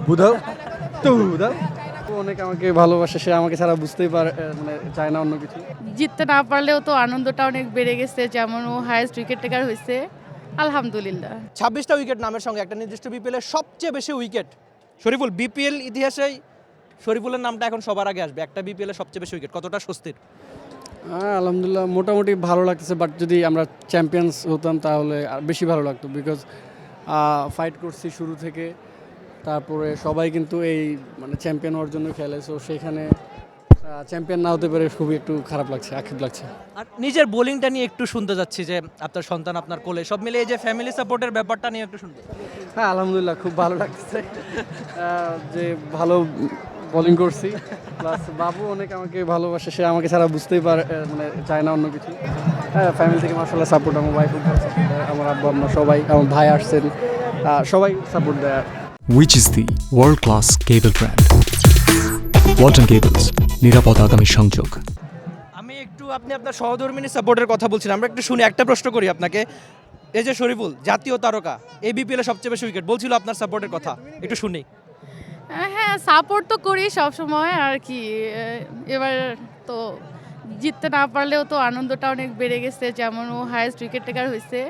বুঝাও তো বুঝাও অনেক আমাকে ভালোবাসে, সে আমাকে ছাড়া বুঝতেই পারে, মানে চায় না অন্য কিছু। জিততে না পারলেও তো আনন্দটা অনেক বেড়ে গেছে, যেমন ও হায়েস্ট উইকেট টেকার হয়েছে, আলহামদুলিল্লাহ। 26টা উইকেট নামের সঙ্গে একটা নির্দিষ্ট বিপিএলের সবচেয়ে বেশি উইকেট শরীফুল। বিপিএল ইতিহাসেই শরীফুলের নামটা এখন সবার আগে আসবে, একটা বিপিএলের সবচেয়ে বেশি উইকেট, কতটা স্বস্তির? হ্যাঁ আলহামদুলিল্লাহ, মোটামুটি ভালো লাগতেছে। বাট যদি আমরা চ্যাম্পিয়ন্স হতাম তাহলে আর বেশি ভালো লাগতো, বিকজ ফাইট করছি শুরু থেকে। তারপরে সবাই কিন্তু এই মানে চ্যাম্পিয়ন হওয়ার জন্য খেলে, সো সেখানে চ্যাম্পিয়ন না হতে পেরে খুবই একটু খারাপ লাগছে, আক্ষেপ লাগছে। আর নিজের বোলিংটা নিয়ে একটু শুনতে যাচ্ছি, যে আপনার সন্তান আপনার কোলে, সব মিলে এই যে ফ্যামিলি সাপোর্টের ব্যাপারটা নিয়ে একটু শুনতে। হ্যাঁ আলহামদুলিল্লাহ, খুব ভালো লাগতেছে যে ভালো বোলিং করছি। প্লাস বাবু অনেক আমাকে ভালোবাসে, সে আমাকে ছাড়া বুঝতেই পারে, মানে চায় না অন্য কিছু। হ্যাঁ ফ্যামিলি থেকে মার্শাল্লাহ সাপোর্ট, আমার ওয়াইফ আমার আব্বু আম্মা সবাই, আমার ভাই আসছেন, সবাই সাপোর্ট দেয়। Which is the world-class cable brand? Walton Cables, নিরাপদ আগামী সংযোগ। আমি একটু আপনি আপনার সহধর্মিনী সাপোর্টের কথা বলছিলাম, আমরা একটু শুনি। একটা প্রশ্ন করি আপনাকে, এই যে শরীফুল জাতীয় তারকা, এই বিপিএলে সবচেয়ে বেশি উইকেট, বলছিল আপনার সাপোর্টের কথা, একটু শুনি। হ্যাঁ সাপোর্ট তো করি সব সময় আর কি। এবার তো জিততে না পারলেও তো আনন্দটা অনেক বেড়ে গেছে, যেমন ও হায়েস্ট উইকেট টেকার হয়েছে,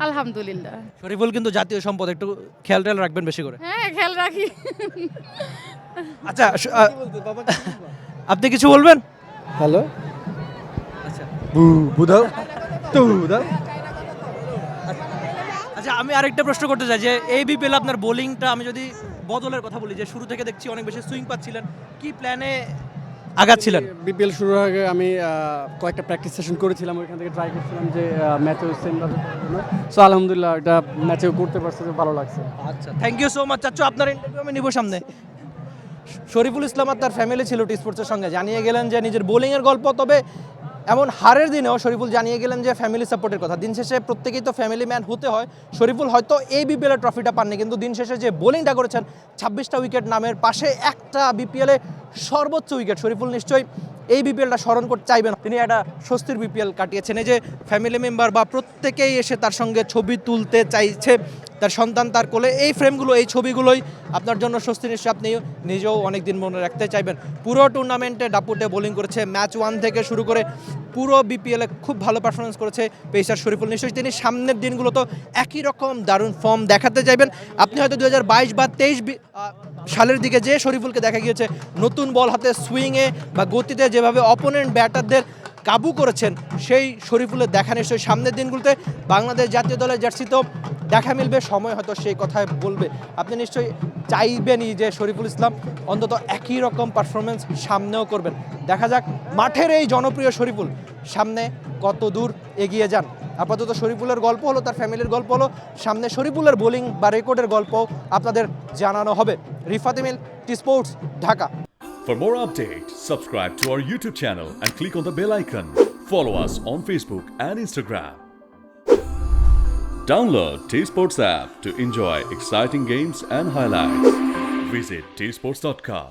আলহামদুলিল্লাহ। শরীফুল কিন্তু জাতীয় সম্পদ, একটু খেয়াল টেয়াল রাখবেন বেশি করে। হ্যাঁ খেয়াল রাখি। আচ্ছা আপনি কিছু বলবেন? হ্যালো, আচ্ছা বুঝাও তো বুঝাও। আচ্ছা আমি আরেকটা প্রশ্ন করতে চাই, যে এই বিপিএল আপনার বোলিংটা, আমি যদি বদলের কথা বলি, যে শুরু থেকে দেখছি অনেক বেশি সুইং পাচ্ছিলেন, কি প্ল্যানে আগাচ্ছিলেন? বিপিএল শুরুর আগে আমি কয়েকটা প্র্যাকটিস সেশন করেছিলাম, ওইখান থেকে ট্রাই করছিলাম যে ম্যাচেও সেমভাবে করার জন্য। সো আলহামদুলিল্লাহ এটা ম্যাচেও করতে পারছে, যে ভালো লাগছে। আচ্ছা থ্যাংক ইউ সো মাচ চাচ্চু, আপনার ইন্টারভিউ আমি নিব সামনে। শরীফুল ইসলাম আর তার ফ্যামিলি ছিল টি স্পোর্টসের সঙ্গে, জানিয়ে গেলেন যে নিজের বোলিংয়ের গল্প। তবে এমন হারের দিনেও শরীফুল জানিয়ে গেলেন যে ফ্যামিলি সাপোর্টের কথা। দিন শেষে প্রত্যেকেই তো ফ্যামিলি ম্যান হতে হয়। শরীফুল হয়তো এই বিপিএলের ট্রফিটা পাননি, কিন্তু দিন শেষে যে বোলিংটা করেছেন, 26টা উইকেট নামের পাশে একটা বিপিএলে সর্বোচ্চ উইকেট, শরীফুল নিশ্চয়ই এই বিপিএলটা স্মরণ করতে চাইবেন। তিনি একটা স্বস্তির বিপিএল কাটিয়েছেন। এই যে ফ্যামিলি মেম্বার বা প্রত্যেকেই এসে তার সঙ্গে ছবি তুলতে চাইছে, তার সন্তান তার কোলে, এই ফ্রেমগুলো, এই ছবিগুলোই আপনার জন্য স্বস্তি। নিশ্চয়ই আপনি নিজেও অনেক দিন মনে রাখতে চাইবেন। পুরো টুর্নামেন্টে দাপুটে বোলিং করেছে, ম্যাচ 1 থেকে শুরু করে পুরো বিপিএলে খুব ভালো পারফরমেন্স করেছে পেসার শরীফুল। নিশ্চয়ই তিনি সামনের দিনগুলো তো একই রকম দারুণ ফর্ম দেখাতে চাইবেন। আপনি হয়তো 2022 বা 23 সালের দিকে যে শরীফুলকে দেখা গিয়েছে নতুন বল হাতে সুইংয়ে বা গতিতে যেভাবে অপোনেন্ট ব্যাটারদের কাবু করেছেন, সেই শরীফুলের দেখা নিশ্চয়ই সামনের দিনগুলোতে বাংলাদেশ জাতীয় দলের জার্সিতেও দেখা মিলবে। সময় হয়তো সেই কথায় বলবে। আপনি নিশ্চয়ই চাইবেনই যে শরীফুল ইসলাম অন্তত একই রকম পারফরমেন্স সামনেও করবেন। দেখা যাক মাঠের এই জনপ্রিয় শরীফুল সামনে কত দূর এগিয়ে যান। আপাতত শরীফুলের গল্প হলো, তার ফ্যামিলির গল্প হলো, সামনে শরীফুলের বোলিং বা রেকর্ডের গল্প আপনাদের জানানো হবে। Rifat Emil, T sports, Dhaka. For more updates, subscribe to our YouTube channel and click on the bell icon. Follow us on Facebook and Instagram. Download T Sports app to enjoy exciting games and highlights. Visit tsports.com.